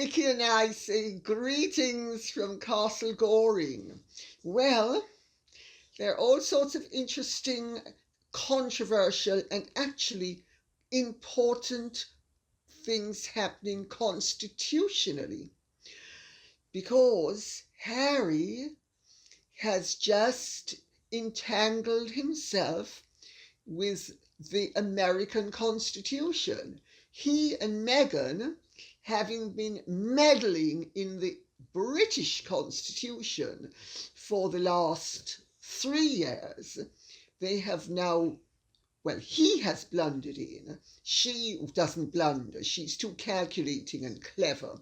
Vicky and I say greetings from Castle Goring. Well, there are all sorts of interesting, controversial, and actually important things happening constitutionally, because Harry has just entangled himself with the American Constitution. He and Meghan, having been meddling in the British Constitution for the last 3 years, they have now, well, he has blundered in. She doesn't blunder. She's too calculating and clever.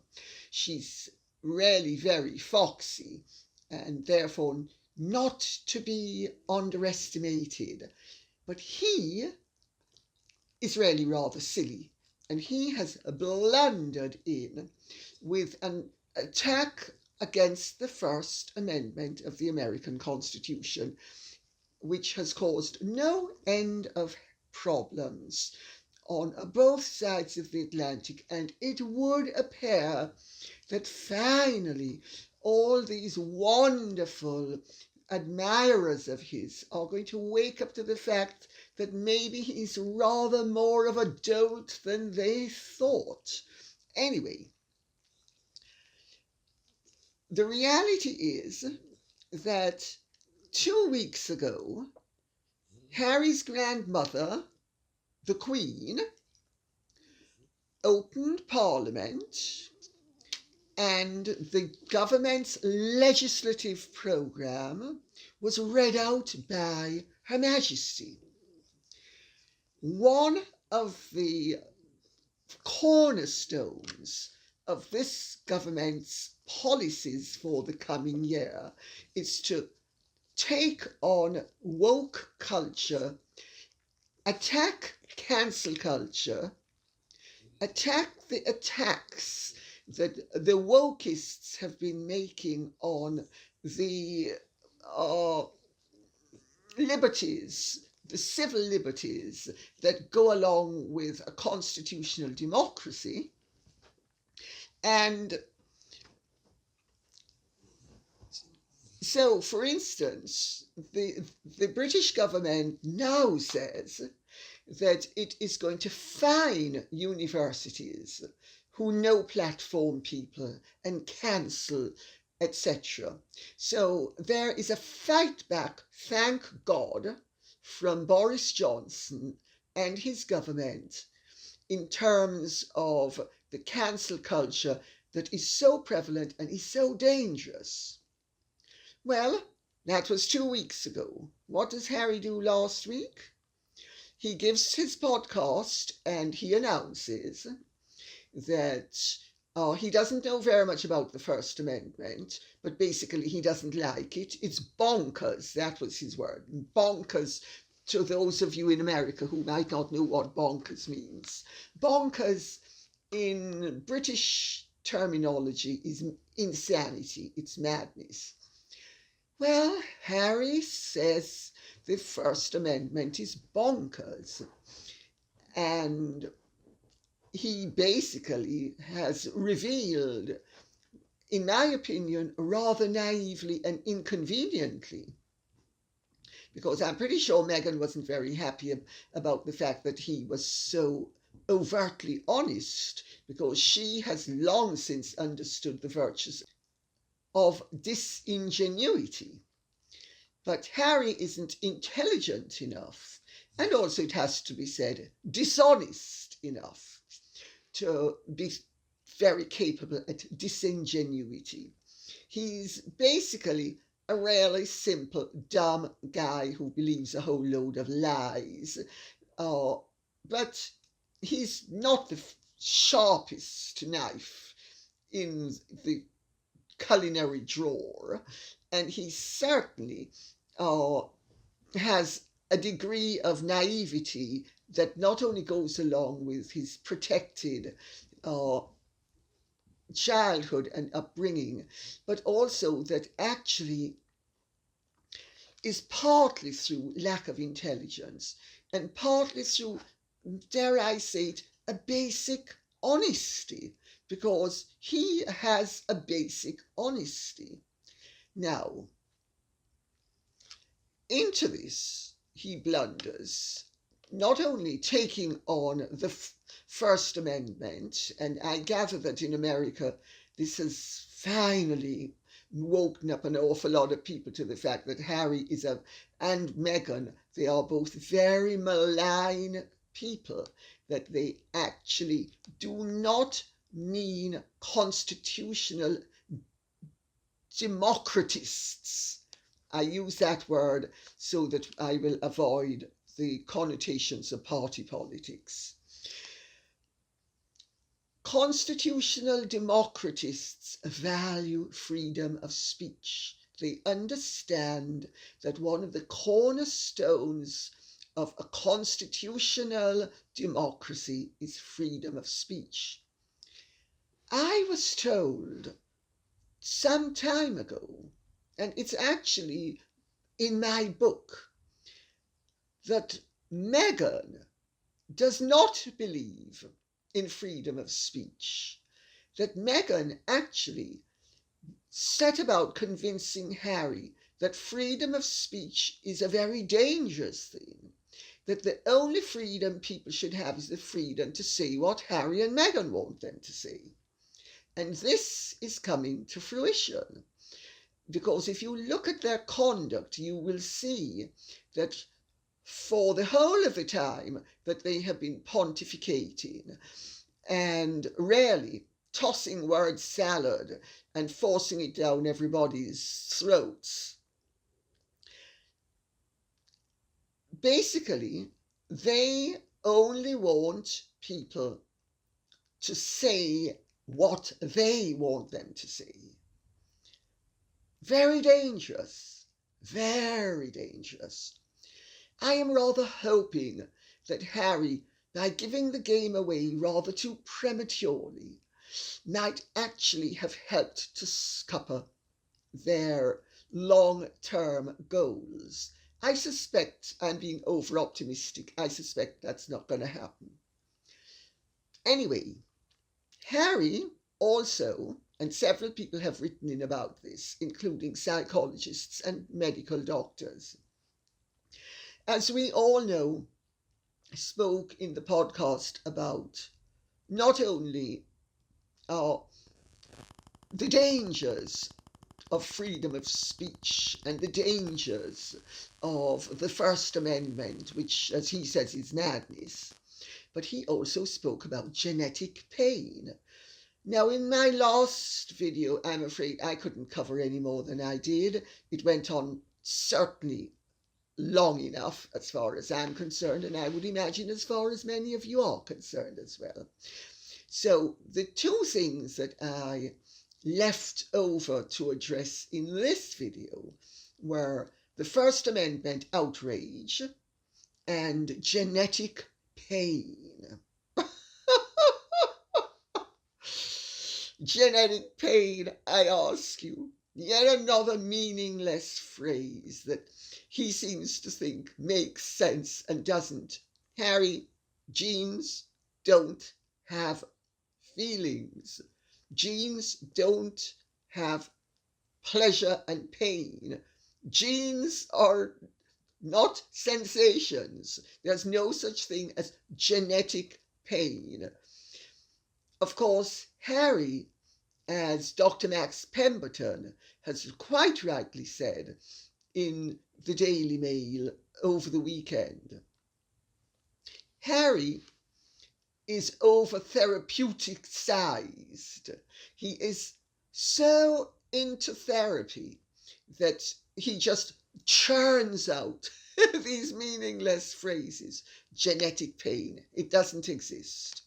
She's really very foxy and therefore not to be underestimated. But he is really rather silly, and he has blundered in with an attack against the First Amendment of the American Constitution, which has caused no end of problems on both sides of the Atlantic. And it would appear that finally all these wonderful admirers of his are going to wake up to the fact that maybe he's rather more of a dolt than they thought. Anyway, the reality is that 2 weeks ago, Harry's grandmother, the Queen, opened Parliament, and the government's legislative programme was read out by Her Majesty. One of the cornerstones of this government's policies for the coming year is to take on woke culture, attack cancel culture, attack the attacks that the wokists have been making on the liberties, the civil liberties that go along with a constitutional democracy. And so, for instance, the British government now says that it is going to fine universities who no platform people and cancel, etc. So there is a fight back, thank God, from Boris Johnson and his government in terms of the cancel culture that is so prevalent and is so dangerous. Well, that was 2 weeks ago. What does Harry do last week? He gives his podcast and he announces that he doesn't know very much about the First Amendment, but basically he doesn't like it. It's bonkers. That was his word. Bonkers, to those of you in America who might not know what bonkers means. Bonkers in British terminology is insanity. It's madness. Well, Harry says the First Amendment is bonkers. And he basically has revealed, in my opinion, rather naively and inconveniently, because I'm pretty sure Meghan wasn't very happy about the fact that he was so overtly honest, because she has long since understood the virtues of disingenuity. But Harry isn't intelligent enough, and also, it has to be said, dishonest enough to be very capable at disingenuity. He's basically a really simple, dumb guy who believes a whole load of lies. But he's not the sharpest knife in the culinary drawer, and he certainly has a degree of naivety that not only goes along with his protected childhood and upbringing, but also that actually is partly through lack of intelligence and partly through, dare I say it, a basic honesty. because he has a basic honesty. Now, into this he blunders, not only taking on the First Amendment, and I gather that in America this has finally woken up an awful lot of people to the fact that Harry and Meghan, they are both very malign people, that they actually do not mean constitutional democratists. I use that word so that I will avoid the connotations of party politics. Constitutional democratists value freedom of speech. They understand that one of the cornerstones of a constitutional democracy is freedom of speech. I was told some time ago, and it's actually in my book, that Meghan does not believe in freedom of speech, that Meghan actually set about convincing Harry that freedom of speech is a very dangerous thing, that the only freedom people should have is the freedom to say what Harry and Meghan want them to say. And this is coming to fruition, because if you look at their conduct, you will see that for the whole of the time that they have been pontificating and rarely tossing word salad and forcing it down everybody's throats, basically they only want people to say what they want them to say. Very dangerous, very dangerous. I am rather hoping that Harry, by giving the game away rather too prematurely, might actually have helped to scupper their long-term goals. I suspect I'm being over-optimistic. I suspect that's not going to happen. Anyway, Harry also, and several people have written in about this, including psychologists and medical doctors, as we all know, spoke in the podcast about not only the dangers of freedom of speech and the dangers of the First Amendment, which, as he says, is madness, but he also spoke about genetic pain. Now, in my last video, I'm afraid I couldn't cover any more than I did. It went on certainly long enough as far as I'm concerned, and I would imagine as far as many of you are concerned as well. So the two things that I left over to address in this video were the First Amendment outrage and genetic pain. Genetic pain, I ask you. Yet another meaningless phrase that he seems to think makes sense and doesn't. Harry, genes don't have feelings. Genes don't have pleasure and pain. Genes are not sensations. There's no such thing as genetic pain. Of course, Harry, as Dr. Max Pemberton has quite rightly said in the Daily Mail over the weekend, Harry is over therapeutic sized. He is so into therapy that he just churns out these meaningless phrases. Genetic pain, it doesn't exist.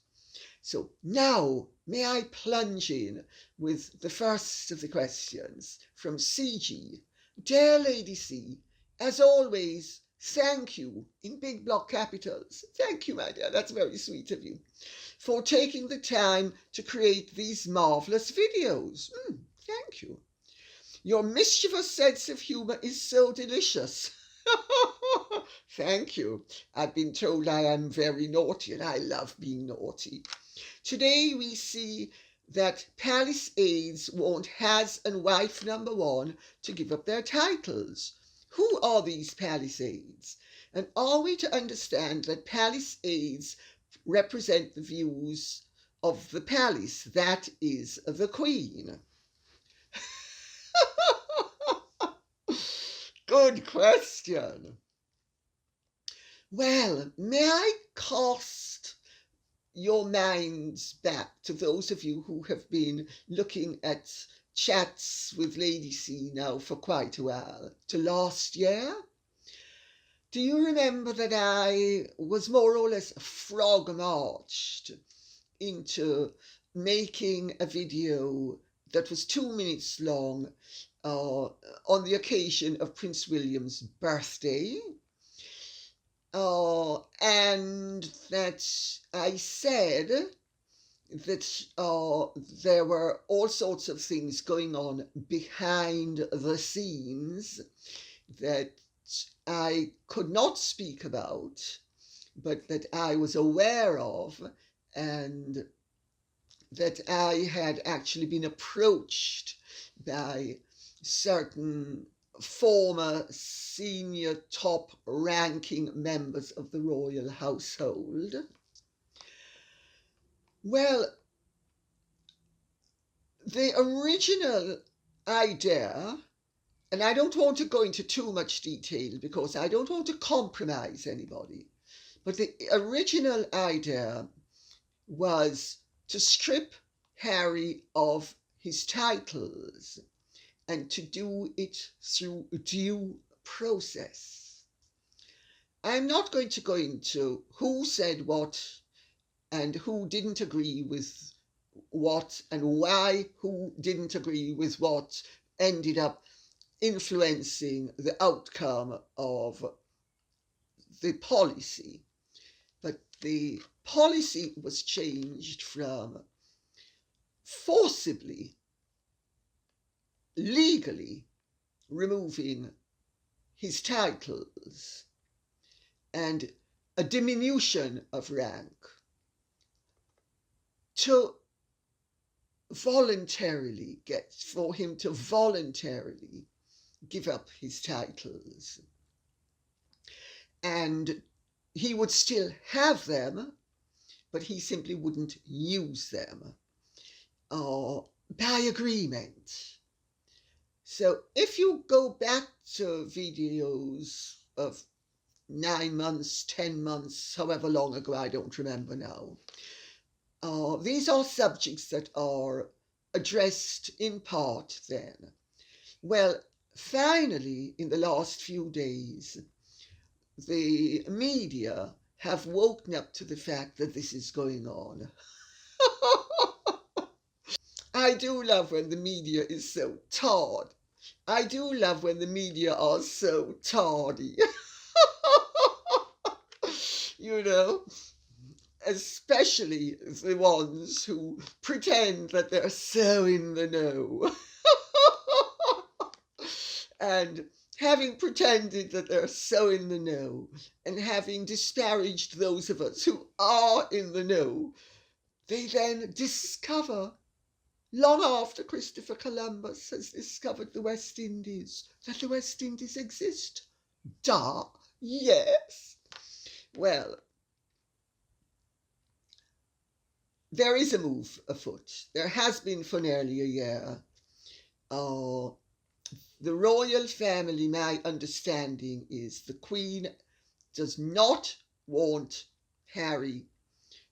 So now may I plunge in with the first of the questions from CG. Dear Lady C, as always, thank you, in big block capitals. Thank you, my dear, that's very sweet of you, for taking the time to create these marvellous videos. Thank you. Your mischievous sense of humour is so delicious. Thank you. I've been told I am very naughty, and I love being naughty. Today we see that palace aides want Has and wife number one to give up their titles. Who are these palace aides? And are we to understand that palace aides represent the views of the palace, that is, the Queen? Good question. Well, may I cast your minds back to those of you who have been looking at chats with Lady C now for quite a while, to last year? Do you remember that I was more or less frog marched into making a video that was 2 minutes long on the occasion of Prince William's birthday? And that I said that there were all sorts of things going on behind the scenes that I could not speak about, but that I was aware of, and that I had actually been approached by certain former senior top ranking members of the royal household. Well, the original idea, and I don't want to go into too much detail because I don't want to compromise anybody, but the original idea was to strip Harry of his titles and to do it through due process. I'm not going to go into who said what and who didn't agree with what and why who didn't agree with what ended up influencing the outcome of the policy. But the policy was changed from forcibly, legally removing his titles and a diminution of rank to for him to voluntarily give up his titles. And he would still have them, but he simply wouldn't use them by agreement. So if you go back to videos of 9 months, 10 months, however long ago, I don't remember now, these are subjects that are addressed in part then. Well, finally, in the last few days, the media have woken up to the fact that this is going on. I do love when the media is so tardy. I do love when the media are so tardy. You know, especially the ones who pretend that they're so in the know. And having pretended that they're so in the know, and having disparaged those of us who are in the know, they then discover, long after Christopher Columbus has discovered the West Indies, that the West Indies exist. Duh, yes. Well, there is a move afoot. There has been for nearly a year. The royal family, my understanding is the Queen does not want Harry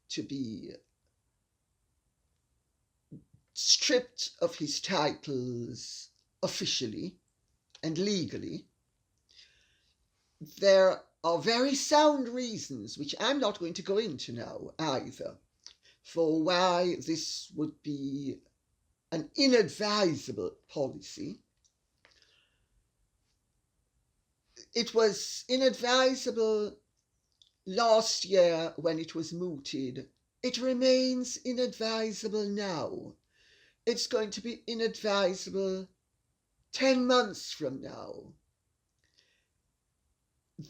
to be stripped of his titles officially and legally. There are very sound reasons, which I'm not going to go into now either, for why this would be an inadvisable policy. It was inadvisable last year when it was mooted. It remains inadvisable now. It's going to be inadvisable 10 months from now.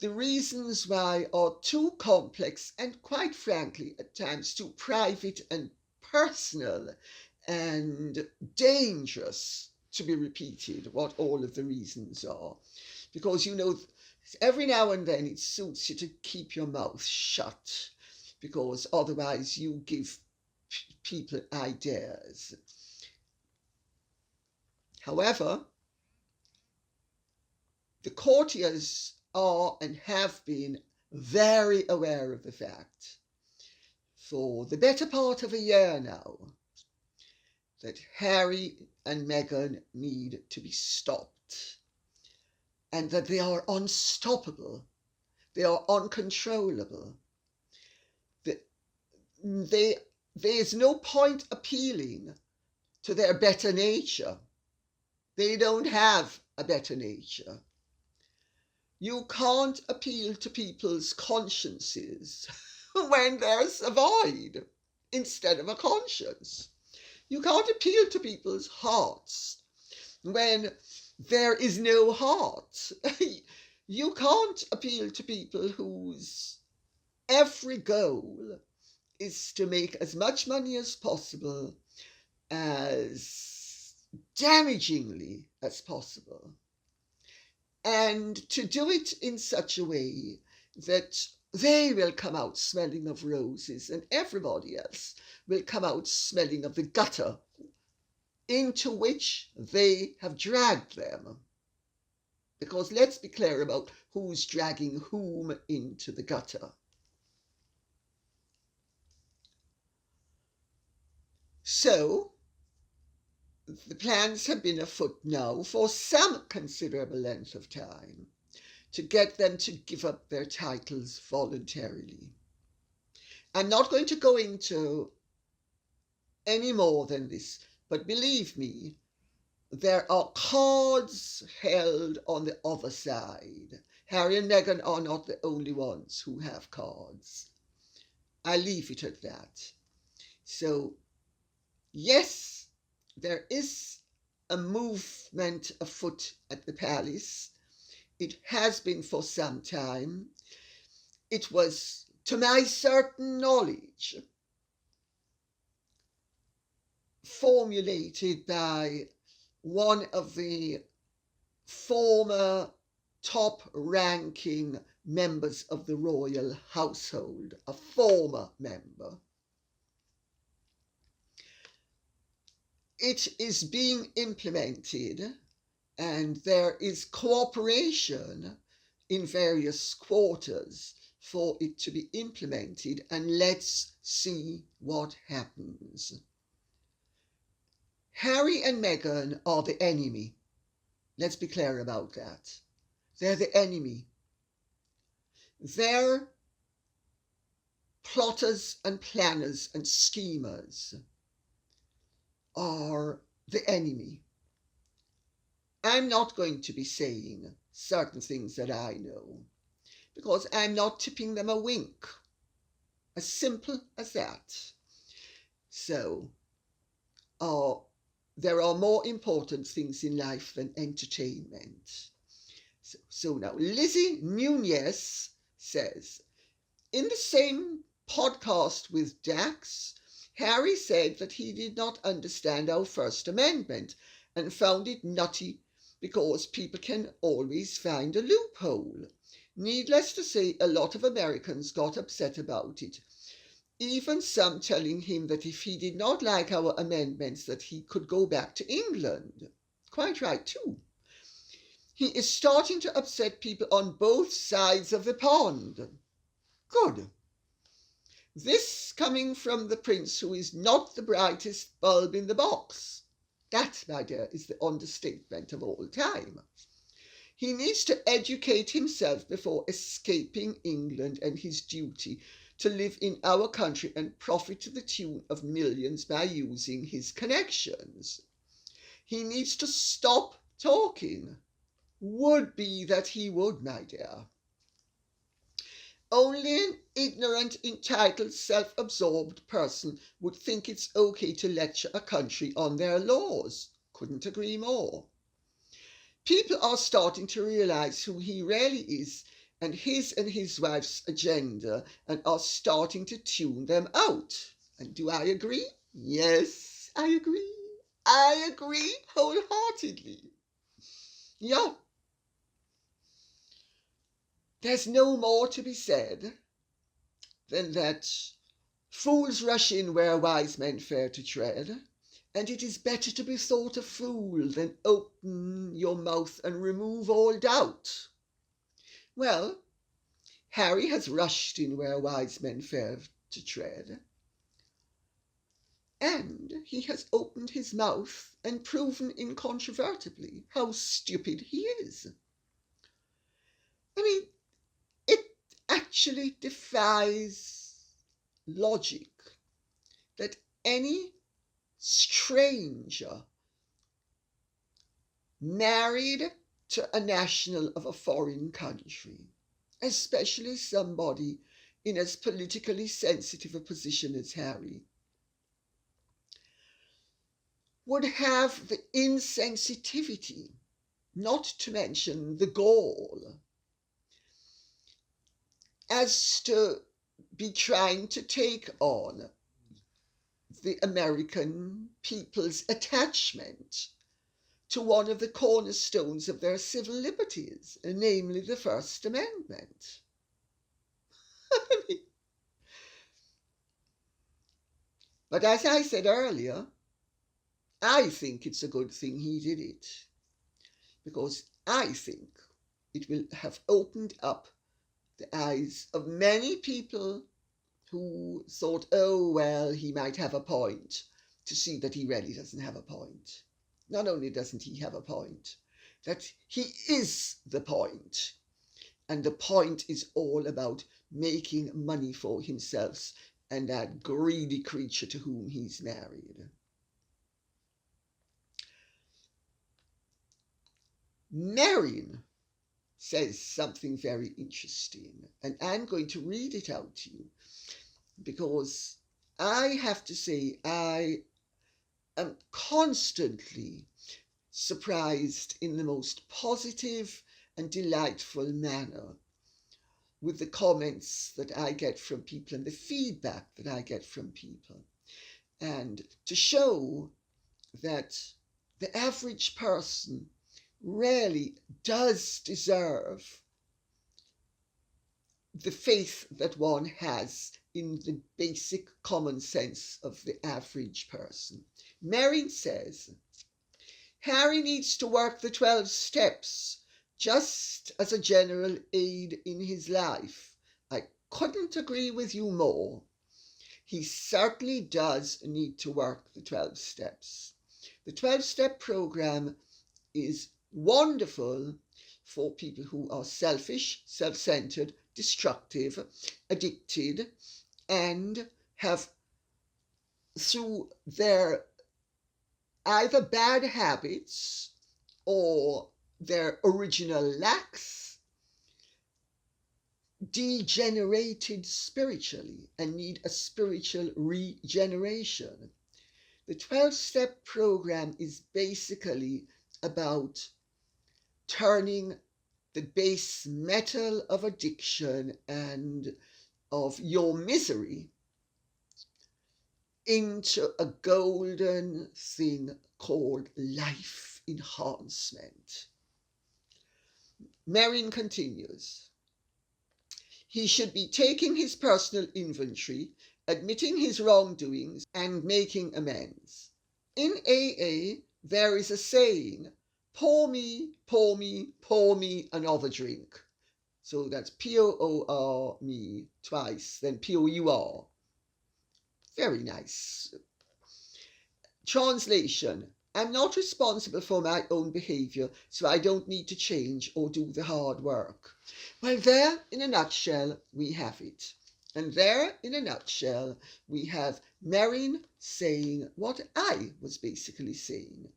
The reasons why are too complex and, quite frankly, at times too private and personal and dangerous to be repeated what all of the reasons are. Because, you know, every now and then it suits you to keep your mouth shut, because otherwise you give people ideas. However, the courtiers are and have been very aware of the fact for the better part of a year now that Harry and Meghan need to be stopped, and that they are unstoppable, they are uncontrollable. There is no point appealing to their better nature. They don't have a better nature. You can't appeal to people's consciences when there's a void instead of a conscience. You can't appeal to people's hearts when there is no heart. You can't appeal to people whose every goal is to make as much money as possible, as damagingly as possible, and to do it in such a way that they will come out smelling of roses and everybody else will come out smelling of the gutter into which they have dragged them. Because let's be clear about who's dragging whom into the gutter. So, the plans have been afoot now for some considerable length of time to get them to give up their titles voluntarily. I'm not going to go into any more than this, but believe me, there are cards held on the other side. Harry and Meghan are not the only ones who have cards. I leave it at that. So, yes, there is a movement afoot at the palace. It has been for some time. It was, to my certain knowledge, formulated by one of the former top-ranking members of the royal household, a former member. It is being implemented, and there is cooperation in various quarters for it to be implemented, and let's see what happens. Harry and Meghan are the enemy. Let's be clear about that. They're the enemy. They're plotters and planners and schemers are the enemy. I'm not going to be saying certain things that I know, because I'm not tipping them a wink. As simple as that. So, there are more important things in life than entertainment. So now, Lizzie Nunez says, in the same podcast with Dax, Harry said that he did not understand our First Amendment and found it nutty because people can always find a loophole. Needless to say, a lot of Americans got upset about it, even some telling him that if he did not like our amendments that he could go back to England. Quite right too. He is starting to upset people on both sides of the pond. Good. This coming from the prince who is not the brightest bulb in the box. That, my dear, is the understatement of all time. He needs to educate himself before escaping England and his duty to live in our country and profit to the tune of millions by using his connections. He needs to stop talking. Would be that he would, my dear. Only an ignorant, entitled, self-absorbed person would think it's okay to lecture a country on their laws. Couldn't agree more. People are starting to realize who he really is and his wife's agenda, and are starting to tune them out. And do I agree? Yes, I agree. I agree wholeheartedly. Yeah. There's no more to be said than that fools rush in where wise men fear to tread, and it is better to be thought a fool than open your mouth and remove all doubt. Well, Harry has rushed in where wise men fear to tread, and he has opened his mouth and proven incontrovertibly how stupid he is. I mean, it actually defies logic that any stranger married to a national of a foreign country, especially somebody in as politically sensitive a position as Harry, would have the insensitivity, not to mention the gall, as to be trying to take on the American people's attachment to one of the cornerstones of their civil liberties, namely the First Amendment. But as I said earlier, I think it's a good thing he did it, because I think it will have opened up the eyes of many people who thought, oh, well, he might have a point, to see that he really doesn't have a point. Not only doesn't he have a point, that he is the point. And the point is all about making money for himself and that greedy creature to whom he's married. Meghan says something very interesting, and I'm going to read it out to you because I have to say I am constantly surprised in the most positive and delightful manner with the comments that I get from people and the feedback that I get from people, and to show that the average person really does deserve the faith that one has in the basic common sense of the average person. Meghan says, Harry needs to work the 12 steps just as a general aid in his life. I couldn't agree with you more. He certainly does need to work the 12 steps. The 12-step program is wonderful for people who are selfish, self-centered, destructive, addicted, and have, through their either bad habits or their original lacks, degenerated spiritually and need a spiritual regeneration. The 12-step program is basically about turning the base metal of addiction and of your misery into a golden thing called life enhancement. Meghan continues, he should be taking his personal inventory, admitting his wrongdoings, and making amends. In AA, there is a saying, pour me, pour me, pour me another drink. So that's P-O-O-R me twice, then P-O-U-R. Very nice. Translation, I'm not responsible for my own behaviour, so I don't need to change or do the hard work. Well, there, in a nutshell, we have it. And there, in a nutshell, we have Meghan saying what I was basically saying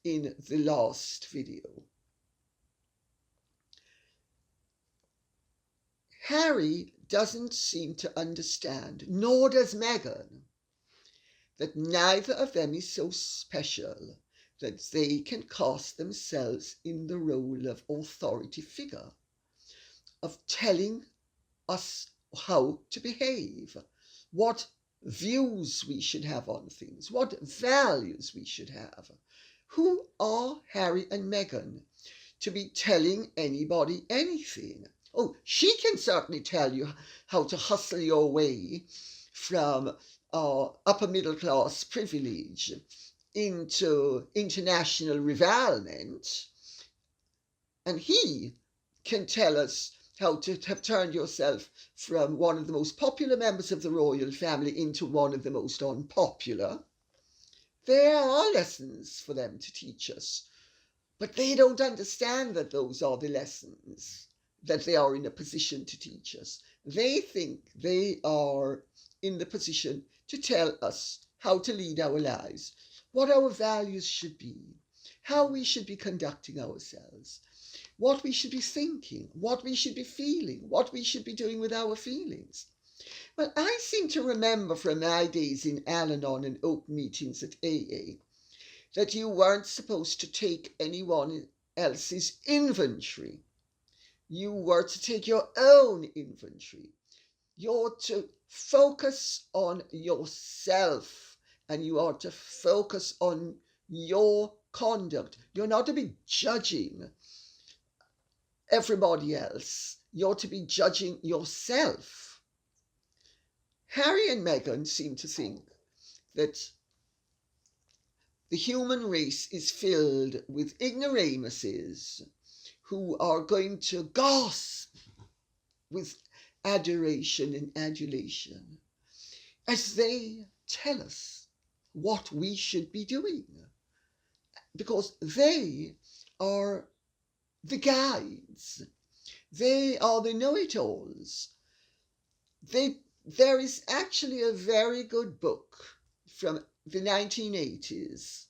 in the last video. Harry doesn't seem to understand, nor does Meghan, that neither of them is so special that they can cast themselves in the role of authority figure, of telling us how to behave, what views we should have on things, what values we should have. Who are Harry and Meghan to be telling anybody anything? Oh, she can certainly tell you how to hustle your way from upper middle class privilege into international revilement. And he can tell us how to have turned yourself from one of the most popular members of the royal family into one of the most unpopular. There are lessons for them to teach us, but they don't understand that those are the lessons that they are in a position to teach us. They think they are in the position to tell us how to lead our lives, what our values should be, how we should be conducting ourselves, what we should be thinking, what we should be feeling, what we should be doing with our feelings. Well, I seem to remember from my days in Al-Anon and open meetings at AA that you weren't supposed to take anyone else's inventory. You were to take your own inventory. You're to focus on yourself and you are to focus on your conduct. You're not to be judging everybody else. You're to be judging yourself. Harry and Meghan seem to think that the human race is filled with ignoramuses who are going to gasp with adoration and adulation as they tell us what we should be doing, because they are the guides. They are the know-it-alls. There is actually a very good book from the 1980s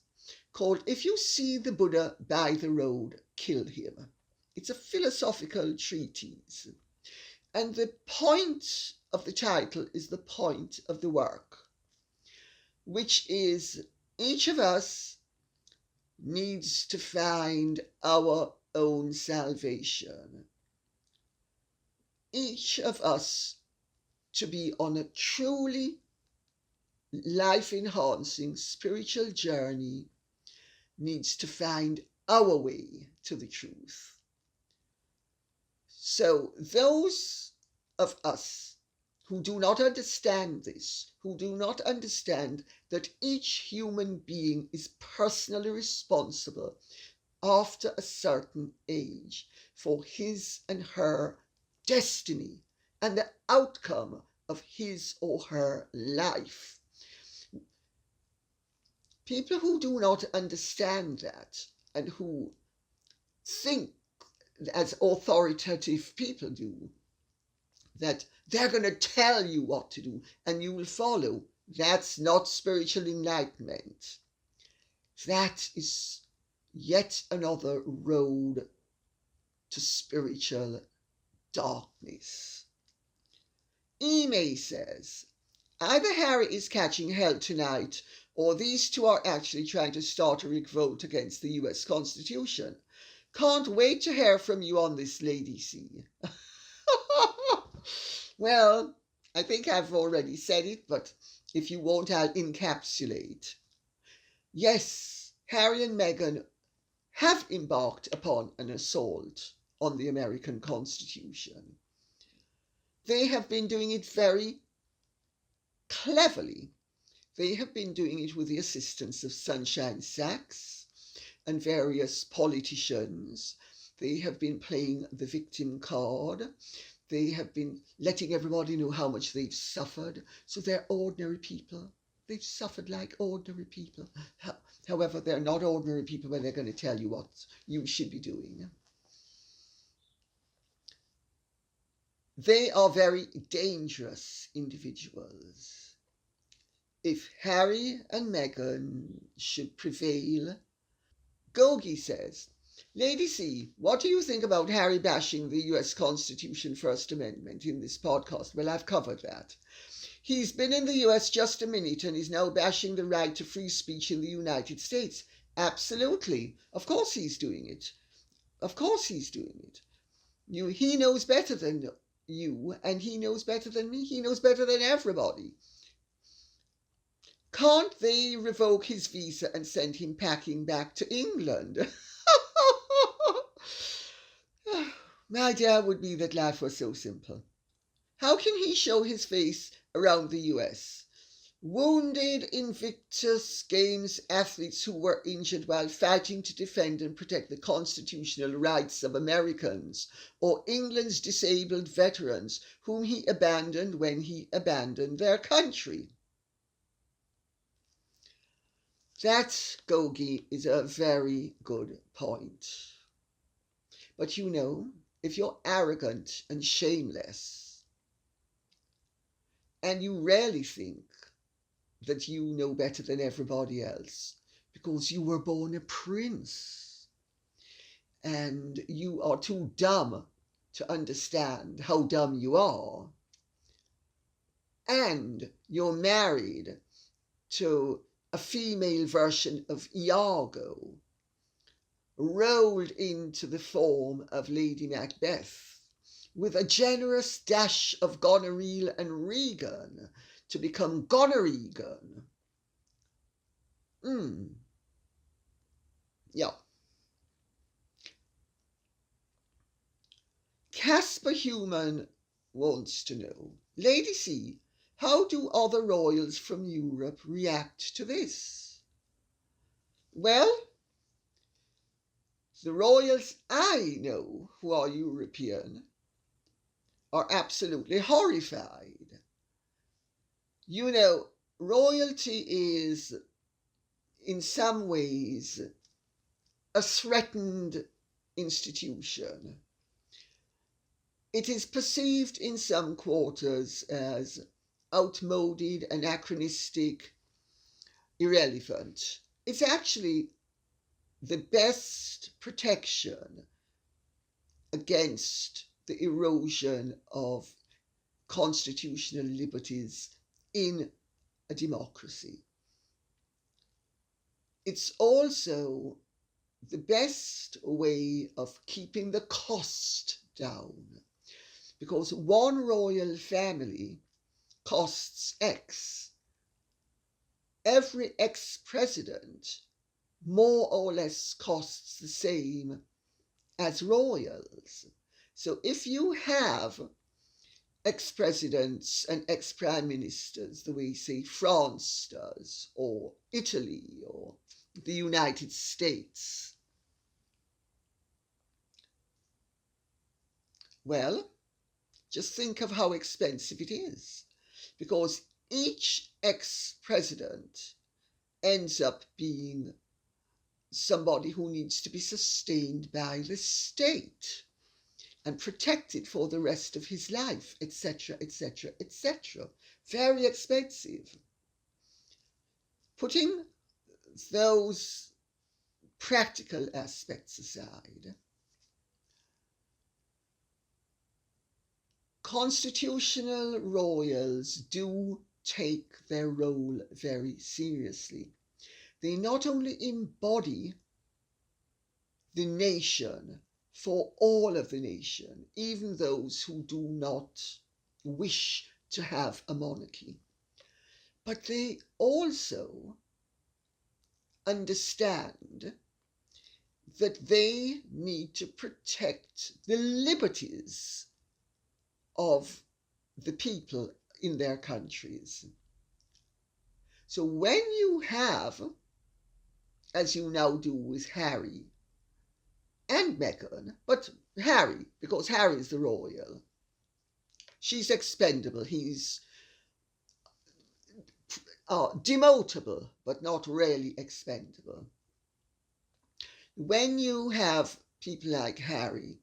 called If You See the Buddha by the Road, Kill Him. It's a philosophical treatise. And the point of the title is the point of the work, which is each of us needs to find our own salvation. Each of us to be on a truly life-enhancing spiritual journey needs to find our way to the truth. So those of us who do not understand this, who do not understand that each human being is personally responsible after a certain age for his and her destiny and the outcome of his or her life. People who do not understand that and who think, as authoritative people do, that they're going to tell you what to do and you will follow, that's not spiritual enlightenment. That is yet another road to spiritual darkness. Ime says, either Harry is catching hell tonight or these two are actually trying to start a revolt against the US Constitution. Can't wait to hear from you on this, Lady C. Well, I think I've already said it, but if you won't, I'll encapsulate. Yes, Harry and Meghan have embarked upon an assault on the American Constitution. They have been doing it very cleverly. They have been doing it with the assistance of Sunshine Sachs and various politicians. They have been playing the victim card. They have been letting everybody know how much they've suffered. So they're ordinary people. They've suffered like ordinary people. However, they're not ordinary people when they're going to tell you what you should be doing. They are very dangerous individuals. If Harry and Meghan should prevail, Gogi says, Lady C, what do you think about Harry bashing the US Constitution First Amendment in this podcast? Well, I've covered that. He's been in the US just a minute and is now bashing the right to free speech in the United States. Absolutely. Of course he's doing it. Of course he's doing it. He knows better than you, and he knows better than me. He knows better than everybody. Can't they revoke his visa and send him packing back to England? My idea would be that life was so simple. How can he show his face around the US? Wounded Invictus Games athletes who were injured while fighting to defend and protect the constitutional rights of Americans, or England's disabled veterans whom he abandoned when he abandoned their country. That, Gogi, is a very good point. But you know, if you're arrogant and shameless, and you rarely think that you know better than everybody else because you were born a prince, and you are too dumb to understand how dumb you are, and you're married to a female version of Iago, rolled into the form of Lady Macbeth, with a generous dash of Goneril and Regan to become Goneregan. Yeah. Casper Human wants to know, Lady C, how do other royals from Europe react to this? Well, the royals I know who are European are absolutely horrified. You know, royalty is in some ways a threatened institution. It is perceived in some quarters as outmoded, anachronistic, irrelevant. It's actually the best protection against the erosion of constitutional liberties in a democracy. It's also the best way of keeping the cost down, because one royal family costs X. Every ex-president more or less costs the same as royals. So if you have ex-presidents and ex-prime ministers the way, say, France does, or Italy, or the United States, well, just think of how expensive it is, because each ex-president ends up being somebody who needs to be sustained by the state and protected for the rest of his life, etc., etc., etc. Very expensive. Putting those practical aspects aside, constitutional royals do take their role very seriously. They not only embody the nation for all of the nation, even those who do not wish to have a monarchy, but they also understand that they need to protect the liberties of the people in their countries. So when you have, as you now do with Harry and Meghan, but Harry, because Harry is the royal, she's expendable, he's demotable, but not really expendable. When you have people like Harry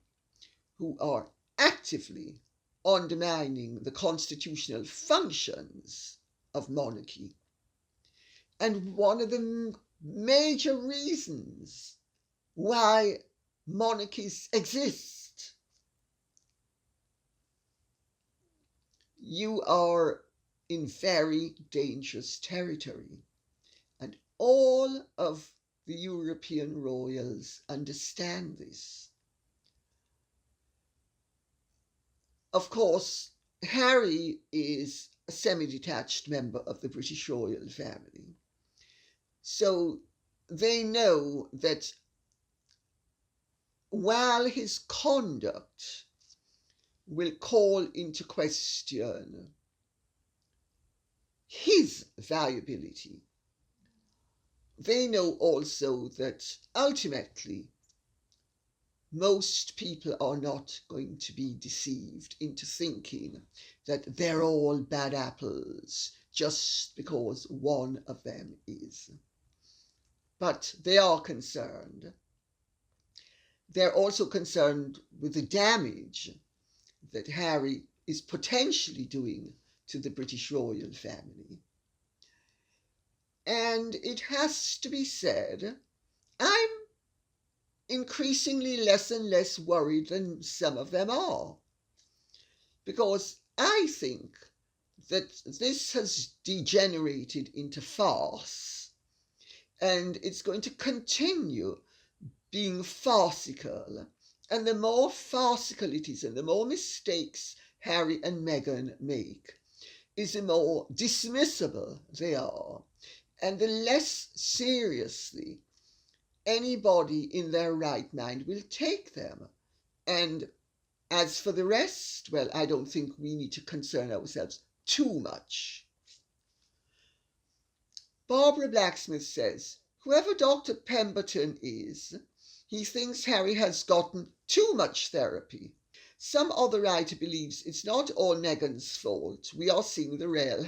who are actively undermining the constitutional functions of monarchy, and one of the major reasons why monarchies exist, you are in very dangerous territory. And all of the European royals understand this. Of course, Harry is a semi-detached member of the British royal family. So they know that while his conduct will call into question his viability, they know also that ultimately most people are not going to be deceived into thinking that they're all bad apples just because one of them is. But they are concerned. They're also concerned with the damage that Harry is potentially doing to the British royal family. And it has to be said, I'm increasingly less and less worried than some of them are, because I think that this has degenerated into farce, and it's going to continue being farcical. And the more farcical it is, and the more mistakes Harry and Meghan make, is the more dismissible they are, and the less seriously anybody in their right mind will take them. And as for the rest, well, I don't think we need to concern ourselves too much. Barbara Blacksmith says, whoever Dr. Pemberton is, he thinks Harry has gotten too much therapy. Some other writer believes it's not all Meghan's fault. We are seeing the real.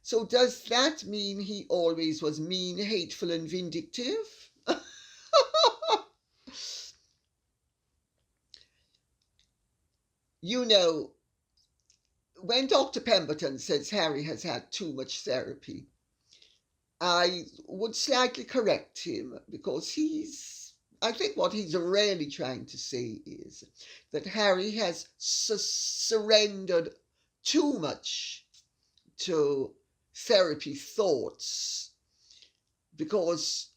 So does that mean he always was mean, hateful, and vindictive? You know, when Dr. Pemberton says Harry has had too much therapy, I would slightly correct him, because I think what he's really trying to say is that Harry has surrendered too much to therapy thoughts, because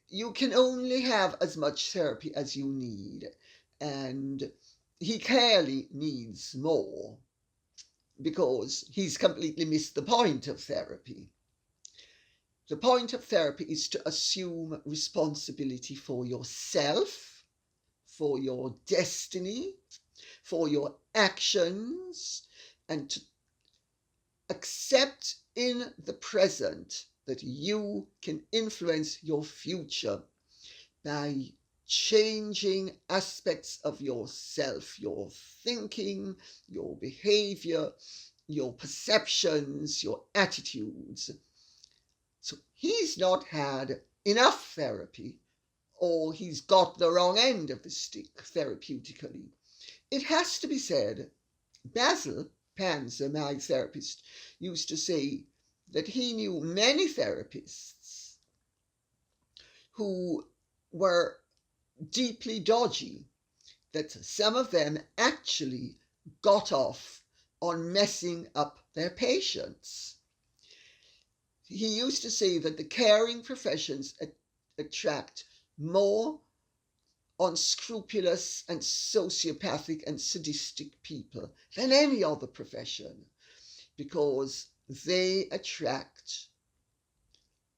you can only have as much therapy as you need, and he clearly needs more, because he's completely missed the point of therapy. The point of therapy is to assume responsibility for yourself, for your destiny, for your actions, and to accept in the present that you can influence your future by changing aspects of yourself, your thinking, your behavior, your perceptions, your attitudes. So he's not had enough therapy, or he's got the wrong end of the stick therapeutically. It has to be said, Basil Panzer, my therapist, used to say that he knew many therapists who were deeply dodgy, that some of them actually got off on messing up their patients. He used to say that the caring professions attract more unscrupulous and sociopathic and sadistic people than any other profession, because they attract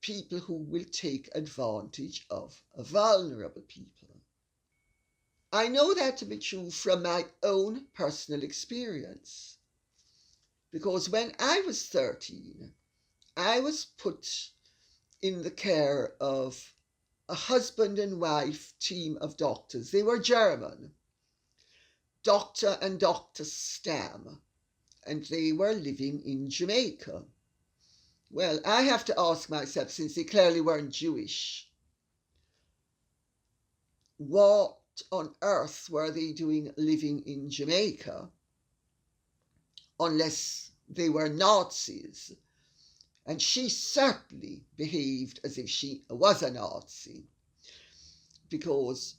people who will take advantage of vulnerable people. I know that to be true from my own personal experience, because when I was 13, I was put in the care of a husband and wife team of doctors. They were German, Dr. and Dr. Stam, and they were living in Jamaica. Well, I have to ask myself, since they clearly weren't Jewish, what on earth were they doing living in Jamaica, unless they were Nazis? And she certainly behaved as if she was a Nazi, because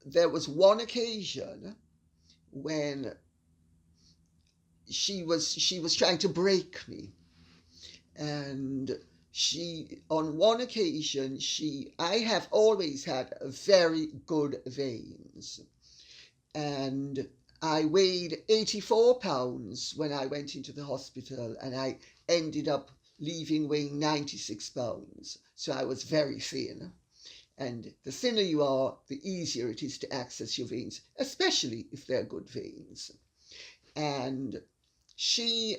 there was one occasion when she was trying to break me, and on one occasion, I have always had very good veins, and I weighed 84 pounds when I went into the hospital, and I ended up leaving weighing 96 pounds. So I was very thin. And the thinner you are, the easier it is to access your veins, especially if they're good veins. And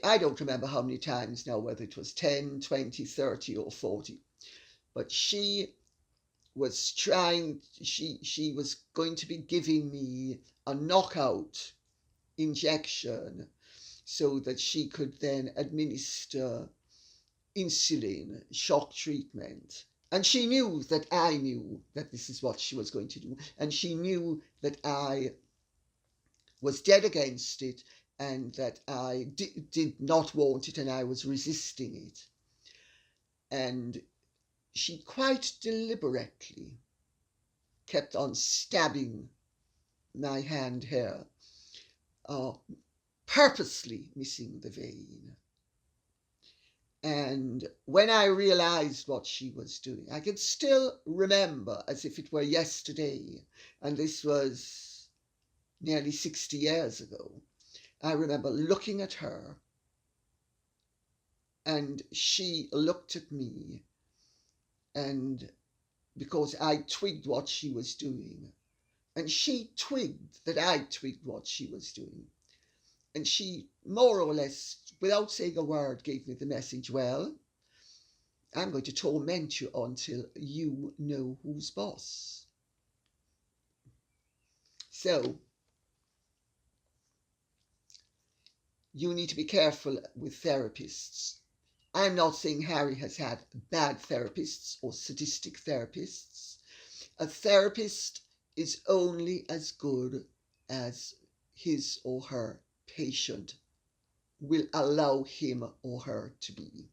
I don't remember how many times now, whether it was 10, 20, 30 or 40, but she was going to be giving me a knockout injection so that she could then administer insulin, shock treatment. And she knew that I knew that this is what she was going to do. And she knew that I was dead against it and that I did not want it and I was resisting it. And she quite deliberately kept on stabbing my hand here, purposely missing the vein. And when I realized what she was doing, I can still remember as if it were yesterday, and this was nearly 60 years ago. I remember looking at her, and she looked at me, and because I twigged what she was doing, and she twigged that I twigged what she was doing. And she, more or less, without saying a word, gave me the message, well, I'm going to torment you until you know who's boss. So, you need to be careful with therapists. I'm not saying Harry has had bad therapists or sadistic therapists. A therapist is only as good as his or her patient will allow him or her to be.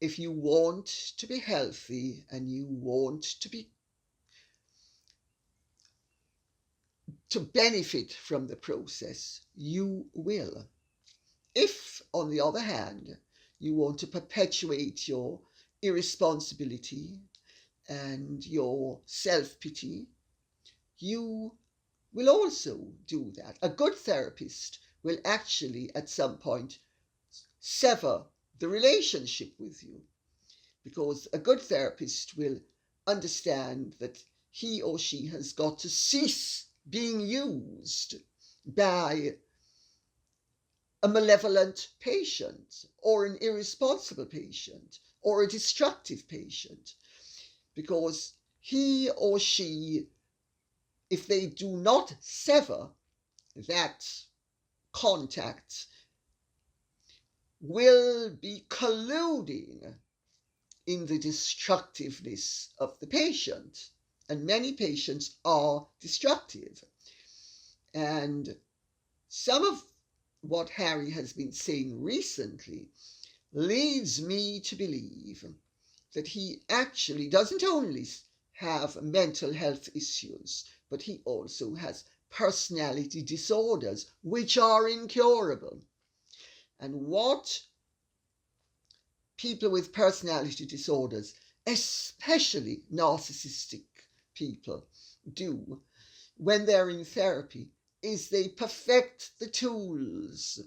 If you want to be healthy and you want to benefit from the process, you will. If, on the other hand, you want to perpetuate your irresponsibility and your self-pity, you will also do that. A good therapist will actually, at some point, sever the relationship with you, because a good therapist will understand that he or she has got to cease being used by a malevolent patient or an irresponsible patient or a destructive patient, because he or she, if they do not sever that contact, will be colluding in the destructiveness of the patient. And many patients are destructive. And some of what Harry has been saying recently leads me to believe that he actually doesn't only have mental health issues, but he also has personality disorders, which are incurable. And what people with personality disorders, especially narcissistic people, do when they're in therapy is they perfect the tools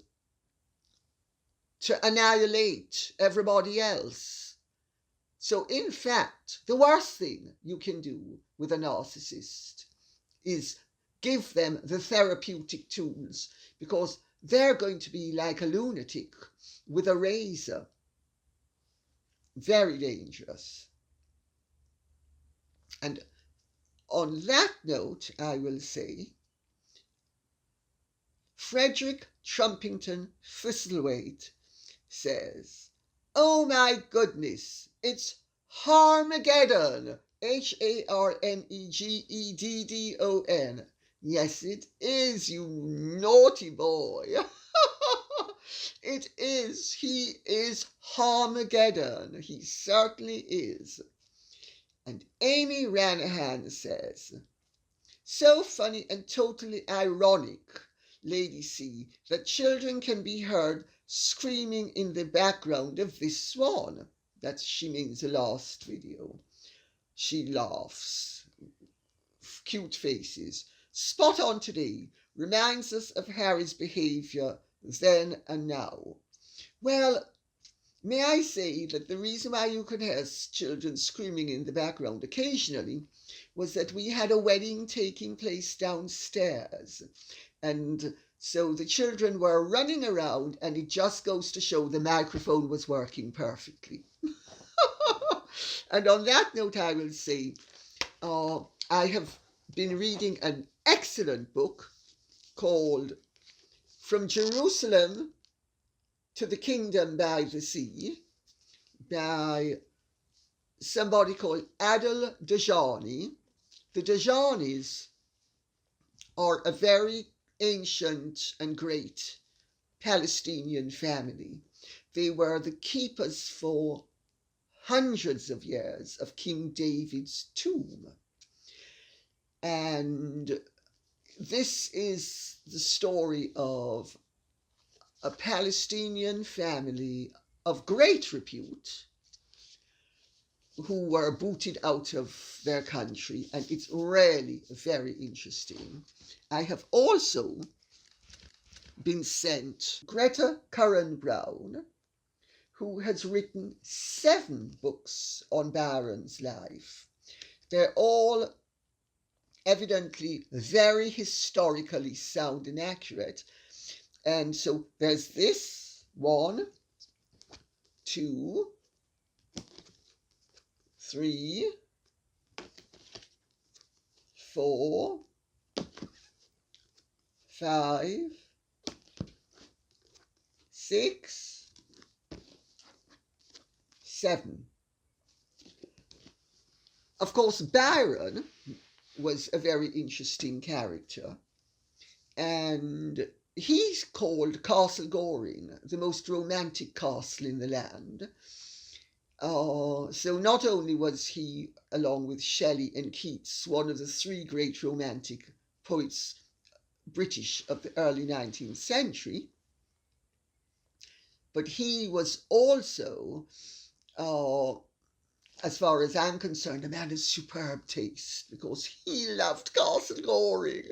to annihilate everybody else. So in fact, the worst thing you can do with a narcissist is give them the therapeutic tools, because they're going to be like a lunatic with a razor. Very dangerous. And on that note, I will say, Frederick Trumpington Thistlewaite says, oh my goodness, it's Harmageddon. Harmegeddon. Yes, it is, you naughty boy. It is. He is Harmageddon. He certainly is. And Amy Ranahan says, so funny and totally ironic, Lady C, that children can be heard screaming in the background of this one. That she means the last video. She laughs. Cute faces. spot on today, reminds us of Harry's behaviour then and now. Well, may I say that the reason why you could hear children screaming in the background occasionally was that we had a wedding taking place downstairs. And so the children were running around, and it just goes to show the microphone was working perfectly. And on that note, I will say, I have been reading an excellent book called From Jerusalem to the Kingdom by the Sea by somebody called Adel Dajani. The Dajanis are a very ancient and great Palestinian family. They were the keepers for hundreds of years of King David's tomb. And this is the story of a Palestinian family of great repute who were booted out of their country, and it's really very interesting. I have also been sent Greta Curran Brown, who has written 7 books on Byron's life. They're all evidently very historically sound and accurate. And so there's this 1, 2, 3, 4, 5, 6, 7. Of course, Byron was a very interesting character, and he's called Castle Goring the most romantic castle in the land. So not only was he, along with Shelley and Keats, one of the 3 great romantic poets, British, of the early 19th century, but he was also, as far as I'm concerned, a man of superb taste, because he loved Castle Goring.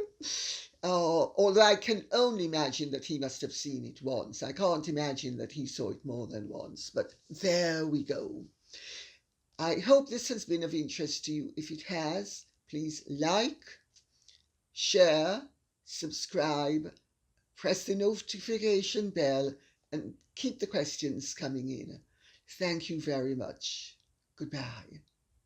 Although I can only imagine that he must have seen it once. I can't imagine that he saw it more than once, but there we go. I hope this has been of interest to you. If it has, please like, share, subscribe, press the notification bell, and keep the questions coming in. Thank you very much. Goodbye.